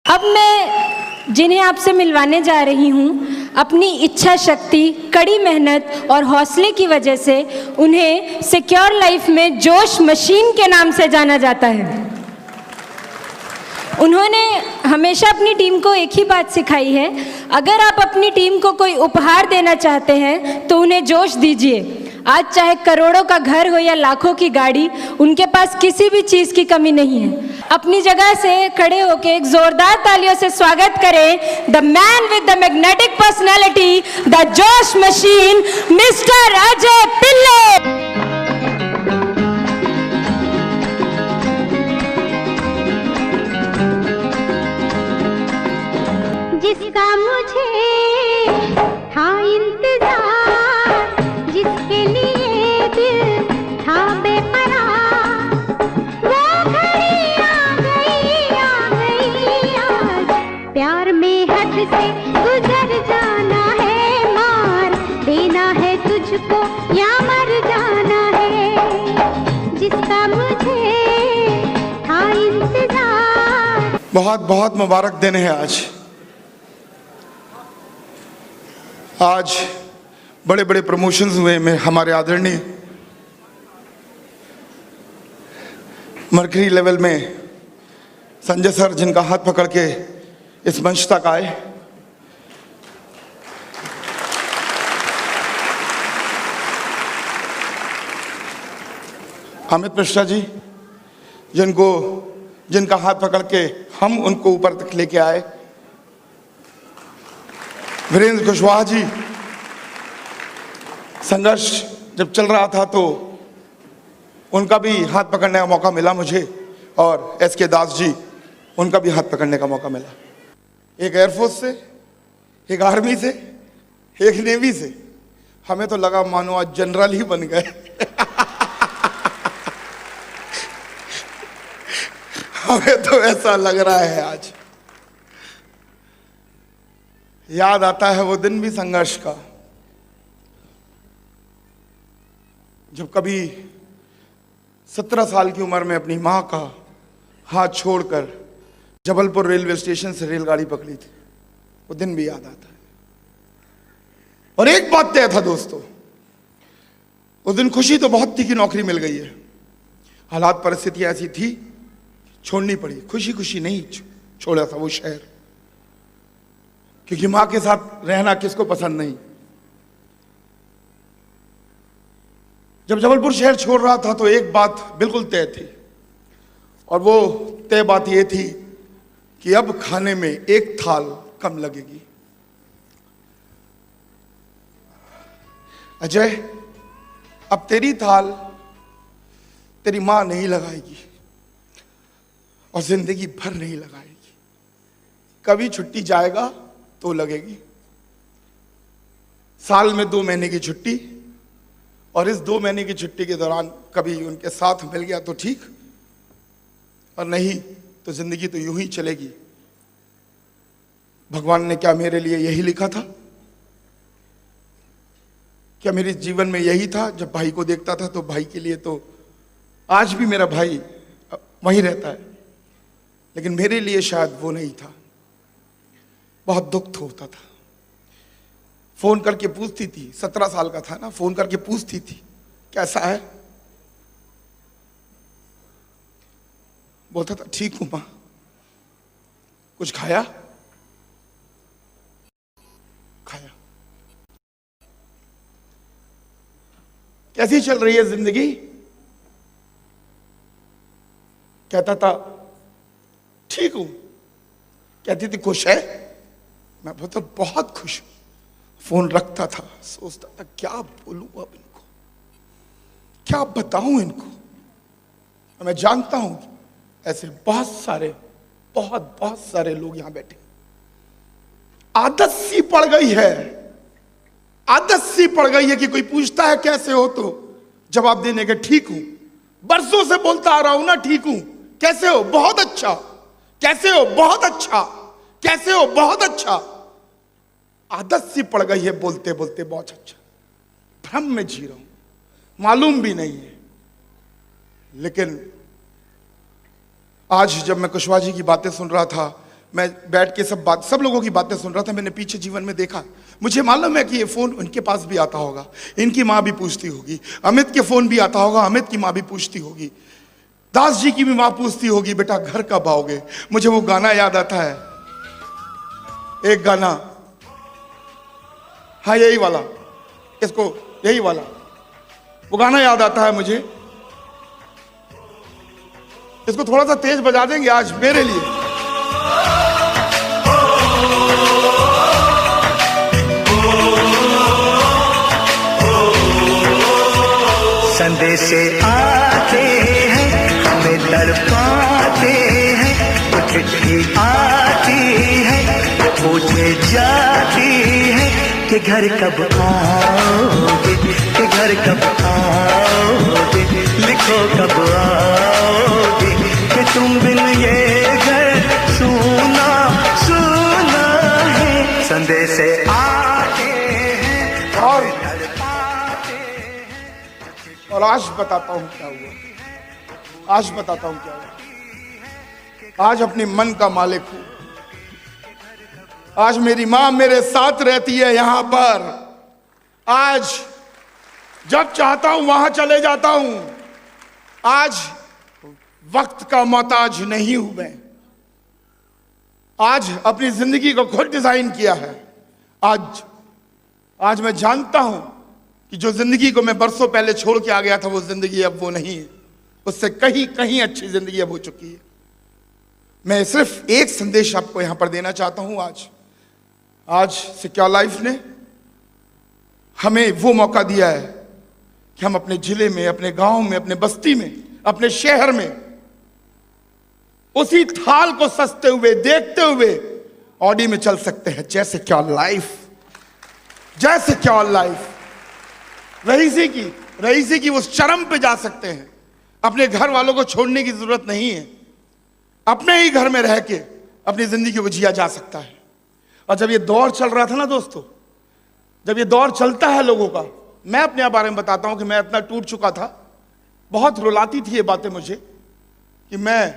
अब मैं जिन्हें आपसे मिलवाने जा रही हूँ, अपनी इच्छा शक्ति, कड़ी मेहनत और हौसले की वजह से उन्हें सिक्योर लाइफ में जोश मशीन के नाम से जाना जाता है। उन्होंने हमेशा अपनी टीम को एक ही बात सिखाई है, अगर आप अपनी टीम को कोई उपहार देना चाहते हैं तो उन्हें जोश दीजिए। आज चाहे करोड़ों का घर हो या लाखों की गाड़ी, उनके पास किसी भी चीज़ की कमी नहीं है। अपनी जगह से खड़े होकर एक जोरदार तालियों से स्वागत करें the man with the magnetic personality, the जोश मशीन, मिस्टर अजय पिल्ले। जिसका मुझे था इंतजार, जिसके लिए दिल था बेकरार, वो घड़ी आ गई आज, प्यार में हद से गुजर जाना है, मार देना है तुझको या मर जाना है, जिसका मुझे था इंतजार। बहुत बहुत मुबारक दिन है आज बड़े बड़े प्रमोशंस हुए में हमारे आदरणीय मर्करी लेवल में संजय सर, जिनका हाथ पकड़ के इस मंच तक आए, अमित मिश्रा जी, जिनका हाथ पकड़ के हम उनको ऊपर तक लेके आए, वीरेंद्र कुशवाहा जी, संघर्ष जब चल रहा था तो उनका भी हाथ पकड़ने का मौका मिला मुझे, और एसके दास जी, उनका भी हाथ पकड़ने का मौका मिला। एक एयरफोर्स से, एक आर्मी से, एक नेवी से, हमें तो लगा मानो आज जनरल ही बन गए। हमें तो ऐसा लग रहा है आज। याद आता है वो दिन भी संघर्ष का, जब कभी 17 साल की उम्र में अपनी मां का हाथ छोड़कर जबलपुर रेलवे स्टेशन से रेलगाड़ी पकड़ी थी। वो दिन भी याद आता है। और एक बात तय था दोस्तों, उस दिन खुशी तो बहुत थी कि नौकरी मिल गई है, हालात परिस्थितियां ऐसी थी छोड़नी पड़ी। खुशी खुशी नहीं छोड़ा था वो शहर, क्योंकि मां के साथ रहना किसको पसंद नहीं। जब जबलपुर शहर छोड़ रहा था तो एक बात बिल्कुल तय थी, और वो तय बात ये थी कि अब खाने में एक थाल कम लगेगी। अजय, अब तेरी थाल तेरी मां नहीं लगाएगी और जिंदगी भर नहीं लगाएगी। कभी छुट्टी जाएगा तो लगेगी, साल में 2 महीने की छुट्टी, और इस 2 महीने की छुट्टी के दौरान कभी उनके साथ मिल गया तो ठीक, और नहीं तो जिंदगी तो यूं ही चलेगी। भगवान ने क्या मेरे लिए यही लिखा था? क्या मेरे जीवन में यही था? जब भाई को देखता था तो भाई के लिए, तो आज भी मेरा भाई वहीं रहता है, लेकिन मेरे लिए शायद वो नहीं था। बहुत दुख होता था। फोन करके पूछती थी, 17 साल का था ना, फोन करके पूछती थी कैसा है, बोलता था ठीक हूं मां। कुछ खाया? खाया। कैसी चल रही है जिंदगी? कहता था ठीक हूं। कहती थी खुश है? मैं बोलता बहुत खुश हूं। फोन रखता था, सोचता था क्या बोलूं अब इनको, क्या बताऊं इनको। मैं जानता हूं ऐसे बहुत सारे लोग यहां बैठे। आदत सी पड़ गई है, आदत सी पड़ गई है कि कोई पूछता है कैसे हो तो जवाब देने के ठीक हूं। बरसों से बोलता आ रहा हूं ना ठीक हूं। कैसे हो? बहुत अच्छा। कैसे हो? बहुत अच्छा। कैसे हो? बहुत अच्छा। आदत सी पड़ गई है बोलते बोलते बहुत अच्छा। भ्रम में जी रहा हूं, मालूम भी नहीं है। लेकिन आज जब मैं कुशवाहा जी की बातें सुन रहा था, मैं बैठ के सब लोगों की बातें सुन रहा था। मैंने पीछे जीवन में देखा, मुझे मालूम है कि ये फोन उनके पास भी आता होगा, इनकी माँ भी पूछती होगी, अमित के फोन भी आता होगा, अमित की माँ भी पूछती होगी, दास जी की भी माँ पूछती होगी, बेटा घर कब आओगे। मुझे वो गाना याद आता है, एक गाना, हाँ यही वाला, इसको यही वाला, वो गाना याद आता है मुझे। इसको थोड़ा सा तेज बजा देंगे आज मेरे लिए। संदेशे आते हैं हमें तड़पाते हैं, कुछ चिट्ठी आती है पूछे जाती है कि घर कब आओगे, कि घर कब आओगे, लिखो कब आओगे, कि तुम बिन ये घर सुना सुना है। संदेशे आते हैं और आज बताता हूं क्या हुआ, आज बताता हूं क्या हुआ। आज अपने मन का मालिक हूं। आज मेरी मां मेरे साथ रहती है यहां पर। आज जब चाहता हूं वहां चले जाता हूं। आज वक्त का मोहताज नहीं हूं मैं। आज अपनी जिंदगी को खुद डिजाइन किया है। आज मैं जानता हूं कि जो जिंदगी को मैं बरसों पहले छोड़ के आ गया था, वो जिंदगी अब वो नहीं है। उससे कहीं कहीं अच्छी जिंदगी अब हो चुकी है। मैं सिर्फ एक संदेश आपको यहां पर देना चाहता हूं। आज सिक्योर लाइफ ने हमें वो मौका दिया है कि हम अपने जिले में, अपने गांव में, अपने बस्ती में, अपने शहर में उसी थाल को सजते हुए, देखते हुए ऑडी में चल सकते हैं। जैसे क्या लाइफ, जैसे क्या लाइफ। रईसी की उस चरम पे जा सकते हैं। अपने घर वालों को छोड़ने की जरूरत नहीं है। अपने ही घर में रह के अपनी जिंदगी को जिया जा सकता है। और जब ये दौर चल रहा था ना दोस्तों, जब ये दौर चलता है लोगों का, मैं अपने बारे में बताता हूं कि मैं इतना टूट चुका था। बहुत रुलाती थी ये बातें मुझे कि मैं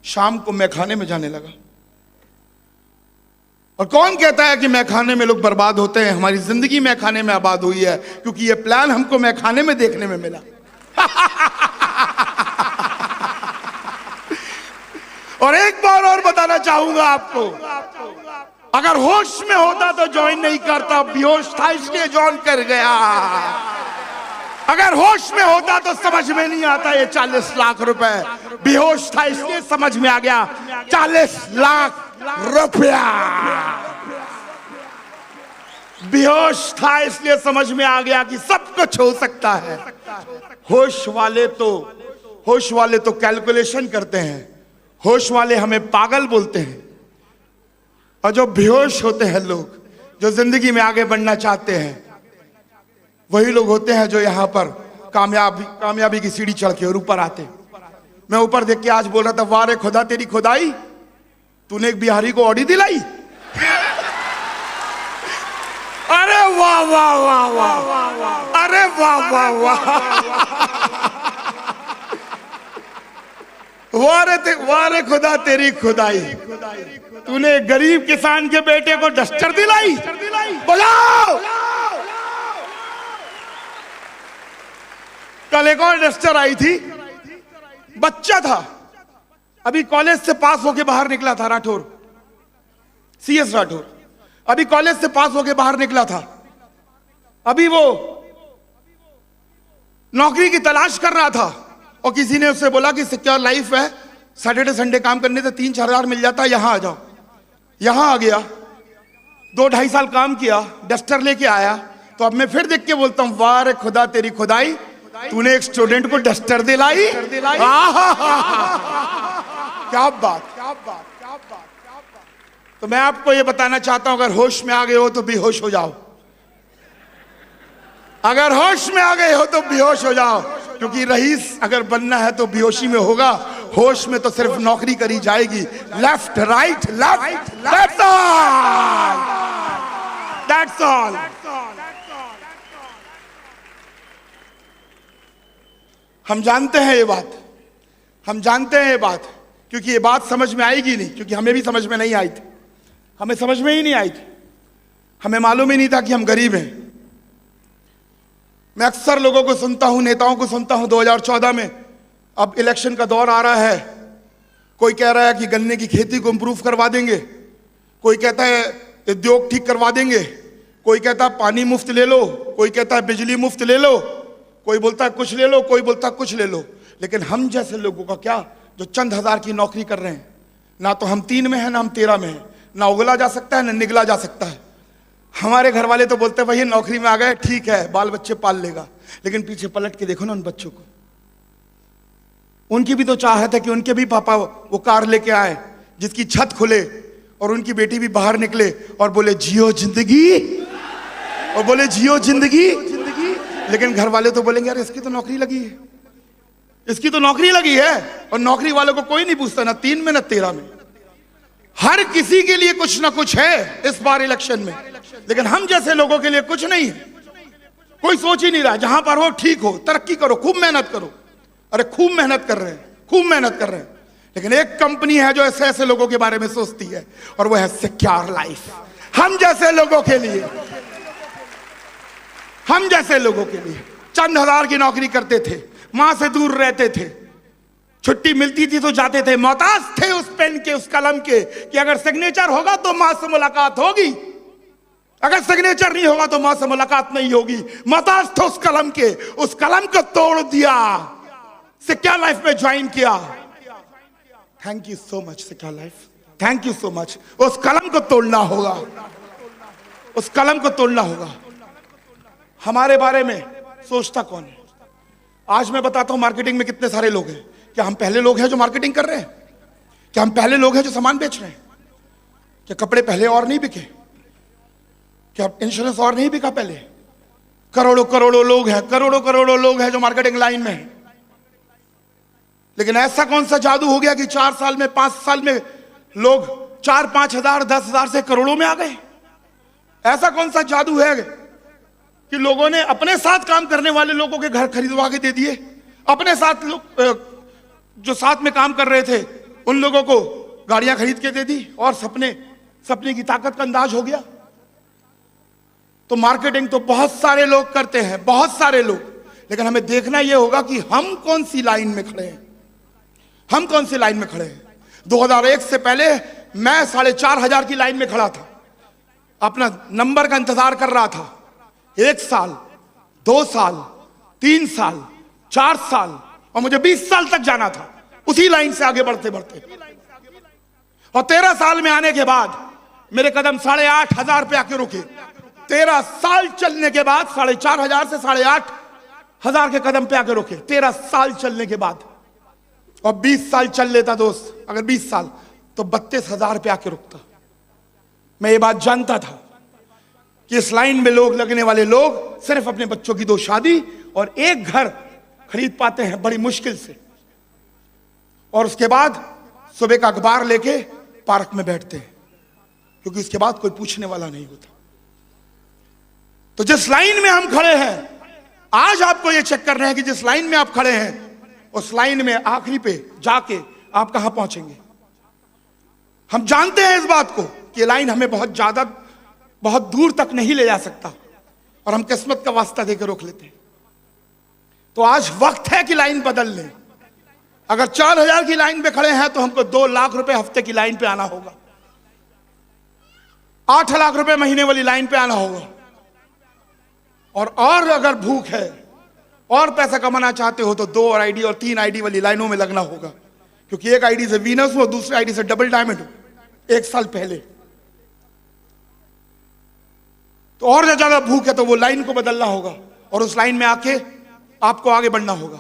शाम को मैखाने में जाने लगा। और कौन कहता है कि मैखाने में लोग बर्बाद होते हैं? हमारी जिंदगी मैखाने में आबाद हुई है, क्योंकि ये प्लान हमको मैखाने में देखने में मिला। और एक बार और बताना चाहूंगा आपको, अगर होश में होता तो ज्वाइन नहीं करता, बेहोश था इसलिए ज्वाइन कर गया। अगर होश में होता तो समझ में नहीं आता ये 40 लाख रुपए। बेहोश था इसलिए समझ में आ गया 40 लाख रुपया। बेहोश था इसलिए समझ में आ गया कि सब कुछ हो सकता है। होश वाले तो कैलकुलेशन करते हैं। होश वाले हमें पागल बोलते हैं। और जो बेहोश होते हैं लोग, जो जिंदगी में आगे बढ़ना चाहते हैं, वही लोग होते हैं जो यहां पर कामयाबी की सीढ़ी चढ़ के और ऊपर आते। मैं ऊपर देख के आज बोल रहा था, वाह रे खुदा तेरी खुदाई, तूने एक बिहारी को ऑडी दिलाई। अरे वाह वाह वाह वाह, अरे वाह वाह वाह, वाह रे खुदा तेरी खुदाई, तूने गरीब किसान के बेटे को डस्टर दिलाई। बुलाओ। कल एक और डस्टर आई थी, बच्चा था, अभी कॉलेज से पास होके बाहर निकला था। राठौर, CS राठौर अभी कॉलेज से पास होके बाहर निकला था। अभी वो नौकरी की तलाश कर रहा था और किसी ने उससे बोला कि सिक्योर लाइफ है, सैटरडे संडे काम करने से 3-4 हजार मिल जाता है, यहां आ जाओ। यहां आ गया, 2-2.5 साल काम किया, डस्टर लेके आया। तो अब मैं फिर देख के बोलता हूं, वाह रे खुदा तेरी खुदाई, तूने एक स्टूडेंट को डस्टर दिलाई। क्या बात। तो मैं आपको ये बताना चाहता हूं, अगर होश में आ गए हो तो बेहोश हो जाओ। अगर होश में आ गए हो तो बेहोश हो जाओ, क्योंकि रईस अगर बनना है तो बेहोशी में होगा। होश में तो सिर्फ नौकरी करी जाएगी। Left right left, that's all. हम जानते हैं ये बात, क्योंकि ये बात समझ में आएगी नहीं, क्योंकि हमें भी समझ में नहीं आई थी, हमें समझ में ही नहीं आई थी, हमें मालूम ही नहीं था कि हम गरीब हैं। मैं अक्सर लोगों को सुनता हूं, नेताओं को सुनता हूं, 2014 में अब इलेक्शन का दौर आ रहा है, कोई कह रहा है कि गन्ने की खेती को इंप्रूव करवा देंगे, कोई कहता है उद्योग ठीक करवा देंगे, कोई कहता है पानी मुफ्त ले लो, कोई कहता है बिजली मुफ्त ले लो, कोई बोलता है कुछ ले लो, कोई बोलता है कुछ ले लो। लेकिन हम जैसे लोगों का क्या, जो चंद हजार की नौकरी कर रहे हैं, ना तो हम 3 में हैं ना हम 13 में हैं, ना उगला जा सकता है ना निगला जा सकता है। हमारे घर वाले तो बोलते हैं भाई नौकरी में आ गए ठीक है, बाल बच्चे पाल लेगा, लेकिन पीछे पलट के देखो ना उन बच्चों को, उनकी भी तो चाहत है कि उनके भी पापा वो कार लेके आए जिसकी छत खुले और उनकी बेटी भी बाहर निकले और बोले जियो जिंदगी, और बोले जियो जिंदगी। लेकिन घर वाले तो बोलेंगे यार इसकी तो नौकरी लगी है, इसकी तो नौकरी लगी है, और नौकरी वालों को कोई नहीं पूछता, ना 3 में ना 13 में। हर किसी के लिए कुछ ना कुछ है इस बार इलेक्शन में, लेकिन हम जैसे लोगों के लिए कुछ नहीं है। कोई सोच ही नहीं रहा, जहां पर हो ठीक हो, तरक्की करो, खूब मेहनत करो। अरे खूब मेहनत कर रहे हैं, खूब मेहनत कर रहे हैं, लेकिन एक कंपनी है जो ऐसे ऐसे लोगों के बारे में सोचती है, और वो है सिक्योर लाइफ। हम जैसे लोगों के लिए, हम जैसे लोगों के लिए चंद हजार की नौकरी करते थे, मां से दूर रहते थे, छुट्टी मिलती थी तो जाते थे, मोहताज थे उस पेन के, उस कलम के, कि अगर सिग्नेचर होगा तो मां से मुलाकात होगी, अगर सिग्नेचर नहीं होगा तो मां से मुलाकात नहीं होगी। मोहताज थे उस कलम के, उस कलम को तोड़ दिया, सिक्योर लाइफ में ज्वाइन किया। Thank you so much secure life, thank you so much. उस कलम को तोड़ना होगा, उस कलम को तोड़ना होगा। हमारे बारे में सोचता कौन है? आज मैं बताता हूं मार्केटिंग में कितने सारे लोग हैं। क्या हम पहले लोग हैं जो मार्केटिंग कर रहे हैं? क्या हम पहले लोग हैं जो सामान बेच रहे हैं? क्या कपड़े पहले और नहीं बिके? क्या इंश्योरेंस और नहीं बिका पहले? करोड़ों करोड़ों लोग हैं, करोड़ों करोड़ों लोग हैं जो मार्केटिंग लाइन में हैं। लेकिन ऐसा कौन सा जादू हो गया कि 4 साल में 5 साल में लोग 4-5 हजार 10 हजार से करोड़ों में आ गए? ऐसा कौन सा जादू है कि लोगों ने अपने साथ काम करने वाले लोगों के घर खरीदवा के दे दिए, अपने साथ लोग जो साथ में काम कर रहे थे उन लोगों को गाड़ियां खरीद के दे दी, और सपने की ताकत का अंदाज हो गया। तो मार्केटिंग तो बहुत सारे लोग करते हैं, बहुत सारे लोग, लेकिन हमें देखना यह होगा कि हम कौन सी लाइन में खड़े हैं, हम कौन सी लाइन में खड़े हैं। 2001 से पहले मैं 4,500 की लाइन में खड़ा था, अपना नंबर का इंतजार कर रहा था। 1 साल, 2 साल, 3 साल, 4 साल, और मुझे 20 साल तक जाना था उसी लाइन से आगे बढ़ते बढ़ते। और 13 साल में आने के बाद मेरे कदम 8,500 पे आके रुके। 13 साल चलने के बाद 4,500 से 8,500 के कदम पे आके रुके, 13 साल चलने के बाद। और 20 साल चल लेता दोस्त, अगर 20 साल तो 32,000 पे आके रुकता। मैं ये बात जानता था कि इस लाइन में लोग लगने वाले लोग सिर्फ अपने बच्चों की 2 शादी और 1 घर खरीद पाते हैं बड़ी मुश्किल से, और उसके बाद सुबह का अखबार लेके पार्क में बैठते हैं, क्योंकि उसके बाद कोई पूछने वाला नहीं होता। तो जिस लाइन में हम खड़े हैं, आज आपको यह चेक करना है कि जिस लाइन में आप खड़े हैं उस लाइन में आखिरी पे जाके आप कहां पहुंचेंगे। हम जानते हैं इस बात को कि ये लाइन हमें बहुत दूर तक नहीं ले जा सकता, और हम किस्मत का वास्ता देकर रोक लेते हैं। तो आज वक्त है कि लाइन बदल लें। अगर 4,000 की लाइन पे खड़े हैं तो हमको 2 लाख रुपए हफ्ते की लाइन पे आना होगा, 8 लाख रुपए महीने वाली लाइन पे आना होगा। और अगर भूख है और पैसा कमाना चाहते हो तो 2 आईडी और 3 आईडी वाली लाइनों में लगना होगा, क्योंकि एक आईडी से वीनस हो, दूसरी आईडी से डबल डायमंड हो 1 साल पहले। तो और ज्यादा भूख है तो वो लाइन को बदलना होगा, और उस लाइन में आके आपको आगे बढ़ना होगा।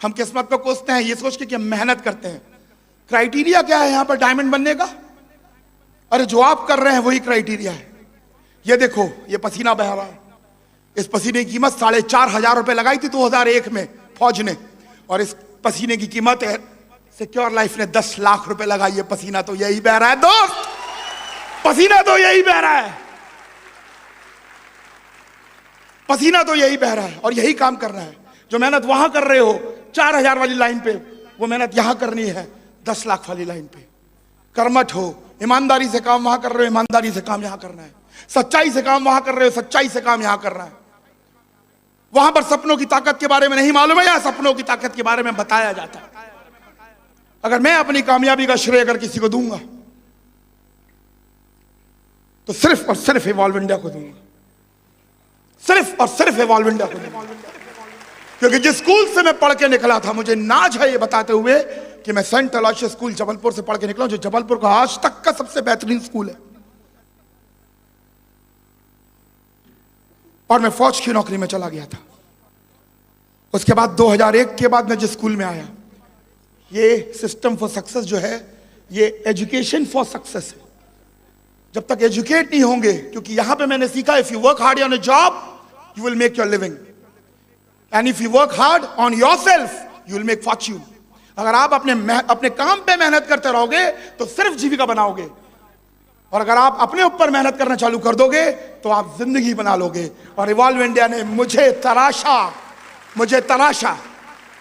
हम किस्मत को कोसते हैं ये सोच के कि हम मेहनत करते हैं। क्राइटेरिया क्या है यहां पर डायमंड बनने का? अरे जो आप कर रहे हैं वही क्राइटेरिया है। ये देखो, ये पसीना बह रहा है, इस पसीने की कीमत 4,500 रुपए लगाई थी 2001 में फौज ने, और इस पसीने की कीमत है सिक्योर लाइफ ने 10 लाख रुपए लगाई है। पसीना तो यही बह रहा है दोस्त, पसीना तो यही बह रहा है, पसीना तो यही बह रहा है, और यही काम करना है। जो मेहनत वहां कर रहे हो 4,000 वाली लाइन पे, वो मेहनत यहां करनी है 10 लाख वाली लाइन पे। कर्मठ हो, ईमानदारी से काम वहां कर रहे हो, ईमानदारी से काम यहां करना है। सच्चाई से काम वहां कर रहे हो, सच्चाई से काम यहां करना है। वहां पर सपनों की ताकत के बारे में नहीं मालूम है, या सपनों की ताकत के बारे में बताया जाता है। अगर मैं अपनी कामयाबी का श्रेय अगर किसी को दूंगा तो सिर्फ और सिर्फ इवॉल्व इंडिया को दूंगा, सिर्फ और सिर्फ इवॉल्व इंडिया को दूंगा। क्योंकि जिस स्कूल से मैं पढ़ के निकला था, मुझे नाज है ये बताते हुए कि मैं सेंट अलोयसियस स्कूल जबलपुर से पढ़ के निकला हूं, जो जबलपुर का आज तक का सबसे बेहतरीन स्कूल है। और मैं फौज की नौकरी में चला गया था। उसके बाद 2001 के बाद मैं जिस स्कूल में आया, ये सिस्टम फॉर सक्सेस जो है, ये एजुकेशन फॉर सक्सेस है। जब तक एजुकेट नहीं होंगे, क्योंकि यहां पे मैंने सीखा, if you work hard on a job you will make your living, and if you work hard on yourself you will make Fortune. अगर आप अपने काम पे मेहनत करते रहोगे तो सिर्फ जीविका बनाओगे, और अगर आप अपने ऊपर मेहनत करना चालू कर दोगे तो आप जिंदगी बना लोगे। और इवॉल्व इंडिया ने मुझे तराशा,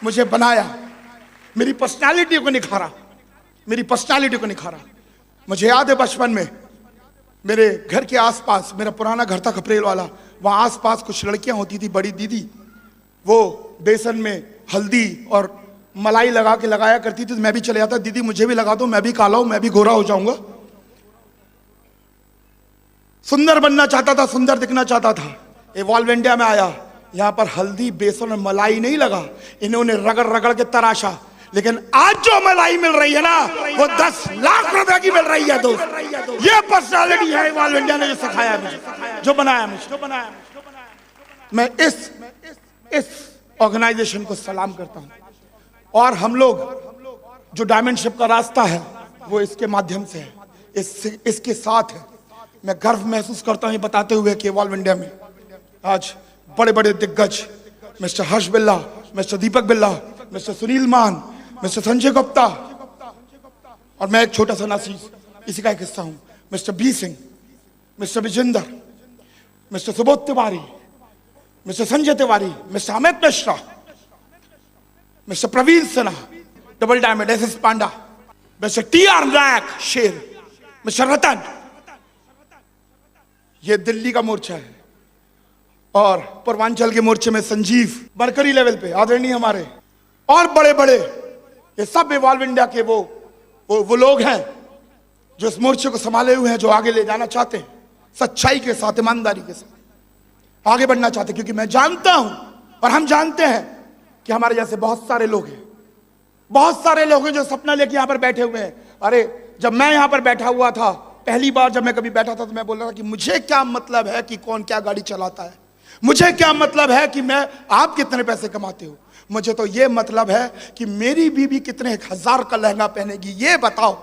मुझे बनाया, मेरी पर्सनालिटी को निखारा। मुझे याद है बचपन में मेरे घर के आसपास, मेरा पुराना घर था खपरेल वाला, वहां आसपास कुछ लड़कियां होती थी, बड़ी दीदी, वो बेसन में हल्दी और मलाई लगा के लगाया करती थी। तो मैं भी चले जाता, दीदी मुझे भी लगा दो, मैं भी काला हूं, मैं भी गोरा हो जाऊंगा। सुंदर बनना चाहता था, सुंदर दिखना चाहता था। इवॉल्व इंडिया में आया, यहां पर हल्दी, बेसन और मलाई नहीं लगा, इन्होंने रगड़ रगड़ के तराशा। लेकिन आज जो मलाई मिल रही है ना, वो 10 लाख रुपए की मिल रही है दोस्त। ये पर्सनालिटी है इवॉल्व इंडिया ने जो सिखाया मुझे, जो बनाया मुझे। मैं इस ऑर्गेनाइजेशन को सलाम करता हूं। और हम लोग जो डायमंडशिप का रास्ता है वो इसके माध्यम से है, इसके साथ है। मैं गर्व महसूस करता हूं ये बताते हुए कि इवॉल्व इंडिया में आज बड़े बड़े दिग्गज, मिस्टर हर्ष बिल्ला, मिस्टर दीपक बिल्ला, मिस्टर सुनील मान, मिस्टर संजय गुप्ता, और मैं एक छोटा सा नासी इसी का एक हिस्सा हूं, mister B Singh, mister Vijender, mister Subodh Tiwari, mister Sanjay Tiwari, mister Amit Mishra, mister Praveen Sinha, double diamond SS Panda, mister TR Nayak Sher, mister रतन। ये दिल्ली का मोर्चा है। और पूर्वांचल के मोर्चे में संजीव, बरकरी लेवल पे आदरणीय हमारे, और बड़े बड़े, ये सब इवॉल्व इंडिया के वो लोग हैं जो इस मोर्चे को संभाले हुए हैं, जो आगे ले जाना चाहते हैं, सच्चाई के साथ, ईमानदारी के साथ आगे बढ़ना चाहते हैं। क्योंकि मैं जानता हूं और हम जानते हैं कि हमारे जैसे बहुत सारे लोग हैं जो सपना लेके यहां पर बैठे हुए हैं। अरे जब मैं यहां पर बैठा हुआ था, पहली बार जब मैं कभी बैठा था, तो मैं बोल रहा था कि मुझे क्या मतलब है कि कौन क्या गाड़ी चलाता है, मुझे क्या मतलब है कि आप कितने पैसे कमाते हो, मुझे तो ये मतलब है कि मेरी बीवी कितने 1000 का लहंगा पहनेगी, ये बताओ।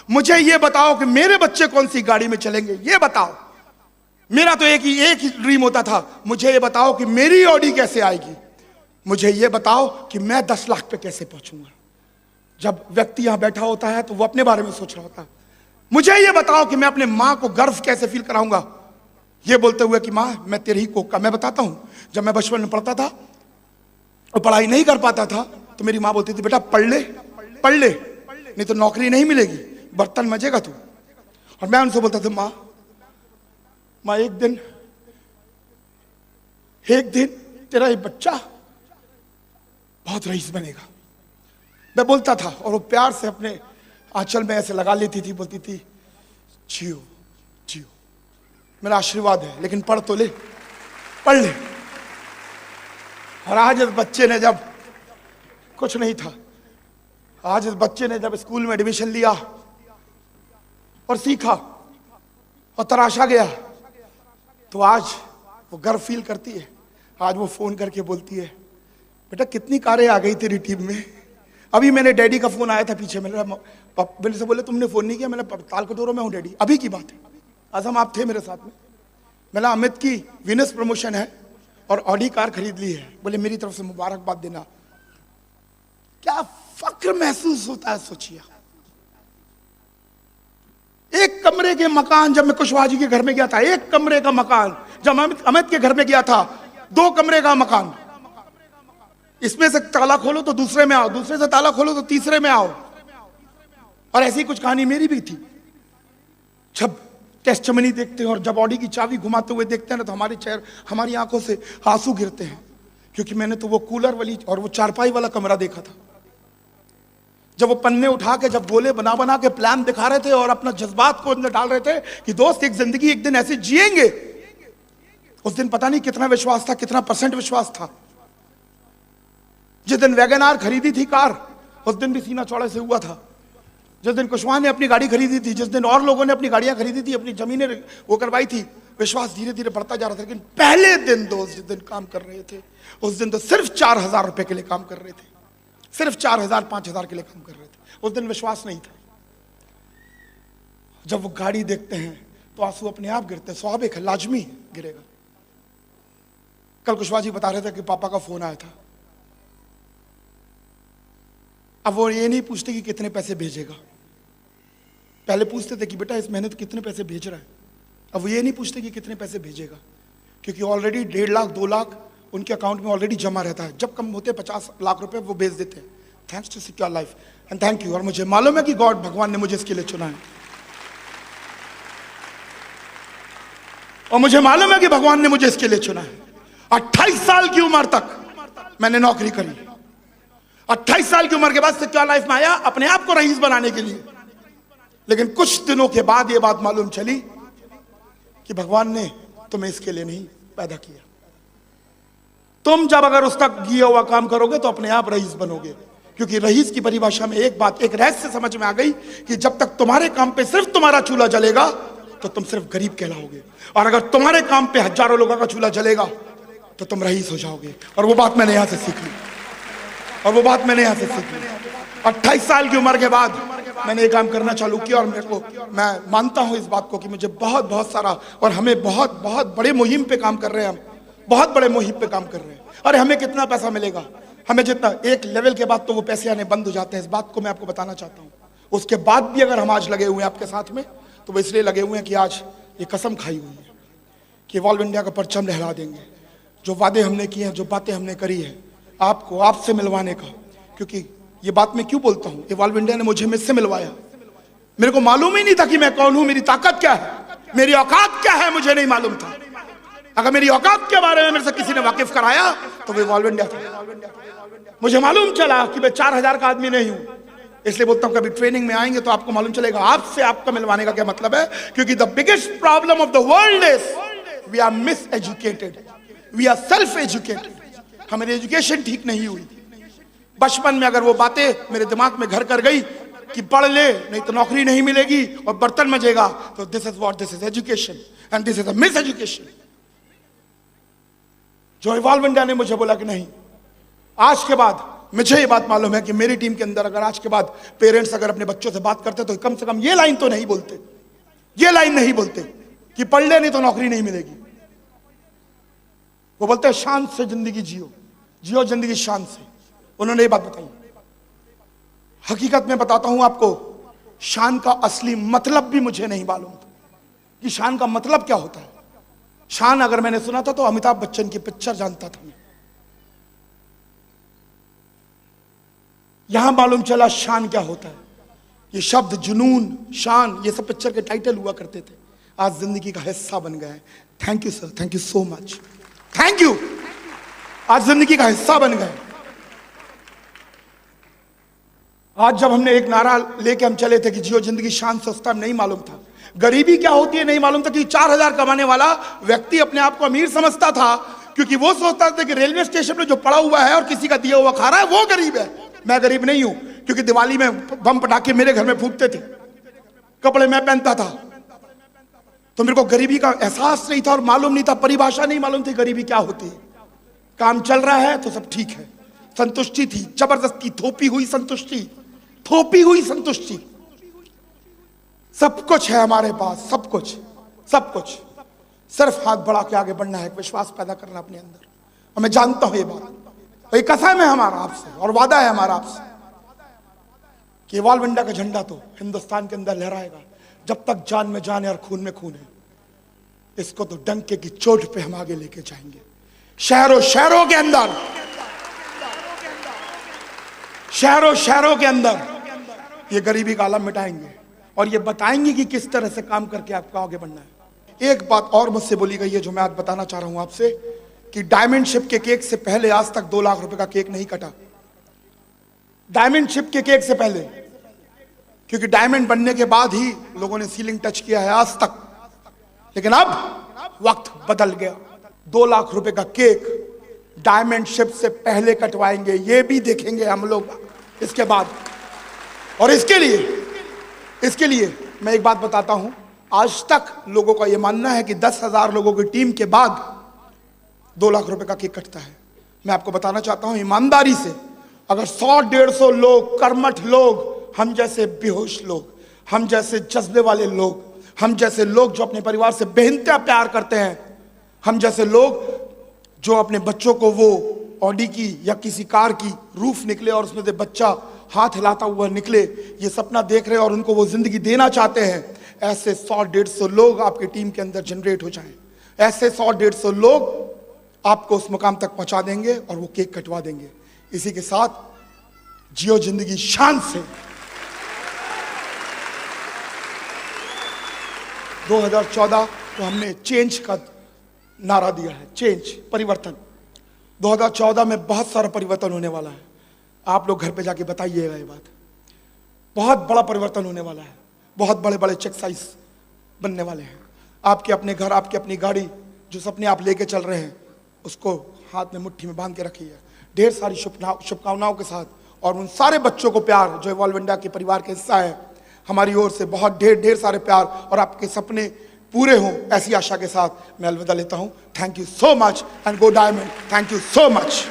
मुझे ये बताओ कि मेरे बच्चे कौन सी गाड़ी में चलेंगे, ये बताओ। मेरा तो एक ही ड्रीम होता था, मुझे ये बताओ कि मेरी ऑडी कैसे आएगी, मुझे ये बताओ कि मैं 10 लाख पे कैसे पहुंचूंगा। जब व्यक्ति यहां बैठा होता है तो वो अपने बारे में सोच रहा होता है। मुझे ये बताओ कि मैं अपने मां को गर्व कैसे फील कराऊंगा, ये बोलते हुए कि मां मैं तेरी ही कोख का। मैं बताता हूं, जब मैं बचपन में पढ़ता था और पढ़ाई नहीं कर पाता था, तो मेरी मां बोलती थी बेटा पढ़ ले, नहीं तो नौकरी नहीं मिलेगी, बर्तन मजेगा तू। और मैं उनसे बोलता था मां एक दिन तेरा ये बच्चा बहुत रईस बनेगा। मैं बोलता था और वो प्यार से अपने आंचल में ऐसे लगा लेती थी, बोलती थी जियो जियो, मेरा आशीर्वाद है, लेकिन पढ़ तो ले, पढ़ ले। और आज इस बच्चे ने, जब कुछ नहीं था, आज इस बच्चे ने जब स्कूल में एडमिशन लिया और सीखा और तराशा गया, तो आज वो गर्व फील करती है। आज वो फोन करके बोलती है बेटा कितनी कारें आ गई तेरी टीम में। अभी मैंने डैडी का फोन आया था पीछे, मेरे से बोले तुमने फोन नहीं किया, मैंने ताल कटोरों में हूँ डैडी, अभी की बात है, आजम आप थे मेरे साथ में। मैंने अमित की विनस प्रमोशन है और ऑडी कार खरीद ली है, बोले मेरी तरफ से मुबारकबाद देना। क्या फक्र महसूस होता है सोचिए। एक कमरे के मकान, जब मैं कुशवाहा जी के घर में गया था, एक कमरे का मकान, जब अमित के घर में गया था 2 कमरे का मकान, इसमें से ताला खोलो तो दूसरे में आओ, दूसरे से ताला खोलो तो तीसरे में आओ। और ऐसी कुछ कहानी मेरी भी थी। जब टेस्टमनी देखते हैं और जब ऑडी की चाबी घुमाते हुए देखते हैं ना, तो हमारी आंखों से आंसू गिरते हैं, क्योंकि मैंने तो वो कूलर वाली और वो चारपाई वाला कमरा देखा था। जब वो पन्ने उठा के जब गोले बना बना के प्लान दिखा रहे थे और अपना जज्बात को अंदर डाल रहे थे कि दोस्त एक जिंदगी एक दिन ऐसे जिएंगे, उस दिन पता नहीं कितना विश्वास था, कितना % विश्वास था। जिस दिन वैगन आर खरीदी थी कार, उस दिन भी सीना चौड़े से हुआ था। जिस दिन कुशवाहा ने अपनी गाड़ी खरीदी थी, जिस दिन और लोगों ने अपनी गाड़ियां खरीदी थी, अपनी जमीनें वो करवाई थी, विश्वास धीरे धीरे बढ़ता जा रहा था। लेकिन पहले दिन दोस्त जिस दिन काम कर रहे थे, उस दिन तो सिर्फ 4,000 रुपए के लिए काम कर रहे थे, सिर्फ 4,000 5,000 के लिए काम कर रहे थे। उस दिन विश्वास नहीं था। जब वो गाड़ी देखते हैं तो आंसू अपने आप गिरते हैं, स्वाभाविक है, लाजमी गिरेगा। कल कुशवाहा जी बता रहे थे कि पापा का फोन आया था। अब वो ये नहीं पूछते कि कितने पैसे भेजेगा, पहले पूछते थे कि बेटा इस महीने तो कितने पैसे भेज रहा है। अब वो ये नहीं पूछते कि कितने पैसे भेजेगा, क्योंकि ऑलरेडी 1.5 लाख 2 लाख उनके अकाउंट में ऑलरेडी जमा रहता है। जब कम होते 50 लाख रुपए वो भेज देते हैं। Thanks to secure life and thank you. और मुझे मालूम है कि गॉड, भगवान ने मुझे इसके लिए चुना है, और मुझे मालूम है कि भगवान ने मुझे इसके लिए चुना है। 28 साल की उम्र तक मैंने नौकरी करी। 28 साल की उम्र के बाद सिक्योर लाइफ में आया अपने आप को रईस बनाने के लिए। लेकिन कुछ दिनों के बाद यह बात मालूम चली कि भगवान ने तुम्हें इसके लिए नहीं पैदा किया। तुम जब अगर उस तक किया हुआ काम करोगे तो अपने आप रईस बनोगे, क्योंकि रईस की परिभाषा में एक बात, एक रहस्य समझ में आ गई कि जब तक तुम्हारे काम पे सिर्फ तुम्हारा चूल्हा जलेगा तो तुम सिर्फ गरीब कहलाओगे, और अगर तुम्हारे काम पे हजारों लोगों का चूल्हा जलेगा तो तुम रईस हो जाओगे। और वो बात मैंने यहां से सीख ली, और वो बात मैंने यहां से सीख ली। 28 साल की उम्र के बाद मैंने ये काम करना चालू किया, और मैं मानता हूं इस बात को कि मुझे बहुत सारा, और हमें बहुत बड़े मुहिम पे काम कर रहे हैं, हम बहुत बड़े मुहिम पे काम कर रहे हैं। अरे हमें कितना पैसा मिलेगा, हमें जितना, एक लेवल के बाद तो वो पैसे आने बंद हो जाते हैं। इस बात को मैं आपको बताना चाहता हूं। उसके बाद भी अगर हम आज लगे हुए हैं आपके साथ में, तो वो इसलिए लगे हुए हैं कि आज ये कसम खाई हुई है कि इवॉल्व इंडिया का परचम लहरा देंगे। जो वादे हमने किए हैं, जो बातें हमने करी है आपको, आपसे मिलवाने का, क्योंकि ये बात मैं क्यों बोलता हूं, इवॉल्व इंडिया ने मुझे मुझसे मिलवाया। मेरे को मालूम ही नहीं था कि मैं कौन हूं, मेरी ताकत क्या है, मेरी औकात क्या है, मुझे नहीं मालूम था। अगर मेरी औकात के बारे में मेरे से किसी ने वाकिफ कराया तो वो इवॉल्व इंडिया था। मुझे मालूम चला कि मैं 4,000 का आदमी नहीं हूं, इसलिए बोलता हूं कभी ट्रेनिंग में आएंगे तो आपको मालूम चलेगा आपसे आपका मिलवाने का क्या मतलब है। क्योंकि the biggest problem of the world is we are miseducated, we are self educated. हमारी एजुकेशन ठीक नहीं हुई। बचपन में अगर वो बातें मेरे दिमाग में घर कर गई कि पढ़ ले नहीं तो नौकरी नहीं मिलेगी और बर्तन मजेगा, तो this is what, this is education and this is a miss education. जो इवॉल्व इंडिया ने मुझे बोला कि नहीं, आज के बाद मुझे ये बात मालूम है कि मेरी टीम के अंदर अगर आज के बाद पेरेंट्स अगर अपने बच्चों से बात करते तो कम से कम ये लाइन तो नहीं बोलते, ये लाइन नहीं बोलते कि पढ़ ले नहीं तो नौकरी नहीं मिलेगी। वो बोलते हैं शान से जिंदगी जियो, जियो जिंदगी शान से। उन्होंने ये बात बताई। हकीकत में बताता हूं आपको, शान का असली मतलब भी मुझे नहीं मालूम था कि शान का मतलब क्या होता है। शान अगर मैंने सुना था तो अमिताभ बच्चन की पिक्चर जानता था मैं। यहां मालूम चला शान क्या होता है। ये शब्द जुनून, शान, ये सब पिक्चर के टाइटल हुआ करते थे, आज जिंदगी का हिस्सा बन गए। Thank you sir, thank you so much, thank you. आज जिंदगी का हिस्सा बन गए। आज जब हमने एक नारा लेके हम चले थे कि जियो जिंदगी शान से, उस टाइम नहीं मालूम था गरीबी क्या होती है, नहीं मालूम था कि 4,000 कमाने वाला व्यक्ति अपने आप को अमीर समझता था, क्योंकि वो सोचता था कि रेलवे स्टेशन में जो पड़ा हुआ है और किसी का दिया हुआ खा रहा है वो गरीब है। मैं गरीब नहीं हूं, क्योंकि दिवाली में बम पटाखे मेरे घर में फूटते थे, कपड़े मैं पहनता था, तो मेरे को गरीबी का एहसास नहीं था और मालूम नहीं था, परिभाषा नहीं मालूम थी गरीबी क्या होती है। काम चल रहा है तो सब ठीक है, संतुष्टि थी, जबरदस्ती थोपी हुई संतुष्टि, थोपी हुई संतुष्टि। सब कुछ है हमारे पास, सब कुछ, सब कुछ, सिर्फ हाथ बढ़ा के आगे बढ़ना है, विश्वास पैदा करना अपने अंदर। और मैं जानता हूं ये बात, ये कसम है हमारा आपसे और वादा है हमारा आपसे कि इवॉल्व इंडिया का झंडा तो हिंदुस्तान के अंदर लहराएगा जब तक जान में जान है और खून में खून है। इसको तो डंके की चोट पे हम आगे लेके जाएंगे, शहरों शहरों के अंदर, शहरों शहरों के अंदर ये गरीबी का आलम मिटाएंगे और ये बताएंगे कि किस तरह से काम करके आपको आगे बढ़ना है। एक बात और मुझसे बोली गई है जो मैं आज बताना चाह रहा हूं आपसे, कि डायमंड शिप के केक से पहले आज तक 2 लाख रुपए का केक नहीं कटा। डायमंड शिप के केक से पहले, क्योंकि डायमंड बनने के बाद ही लोगों ने सीलिंग टच किया है आज तक। लेकिन अब वक्त बदल गया। 2 लाख रुपए का केक डायमंड शिप से पहले कटवाएंगे, ये भी देखेंगे हम लोग इसके बाद। और इसके लिए मैं एक बात बताता हूं, आज तक लोगों का यह मानना है कि 10,000 लोगों की टीम के बाद 2 लाख रुपए का केक कटता है। मैं आपको बताना चाहता हूं ईमानदारी से, अगर 100-150 लोग, कर्मठ लोग, हम जैसे बेहोश लोग, हम जैसे जज्बे वाले लोग, हम जैसे लोग जो अपने परिवार से बेइंतहा प्यार करते हैं, हम जैसे लोग जो अपने बच्चों को वो ऑडी की या किसी कार की रूफ निकले और उसमें से बच्चा हाथ हिलाता हुआ निकले, ये सपना देख रहे हैं और उनको वो जिंदगी देना चाहते हैं, ऐसे 100-150 लोग आपकी टीम के अंदर जनरेट हो जाएं। ऐसे 100-150 लोग आपको उस मुकाम तक पहुंचा देंगे और वो केक कटवा देंगे। इसी के साथ जियो जिंदगी शान से। 2014 को हमने चेंज का नारा दिया है, चेंज, परिवर्तन। 2014 में बहुत सारा परिवर्तन होने वाला है। आप लोग घर पे जाके बताइएगा ये बात। बहुत बड़ा परिवर्तन होने वाला है। बहुत बड़े बड़े चेक साइज बनने वाले हैं। आपके अपने घर, आपकी अपनी गाड़ी, जो सपने आप लेके चल रहे हैं, उसको हाथ में मुट्ठी में बांध के रखिए। ढेर सारी शुभकामनाओं के साथ और उन सारे बच्चों को प्यार जो इवॉल्व इंडिया के परिवार के हिस्सा है, हमारी ओर से बहुत ढेर सारे प्यार और आपके सपने पूरे हों, ऐसी आशा के साथ मैं अलविदा लेता हूं। Thank you so much and go diamond. Thank you so much.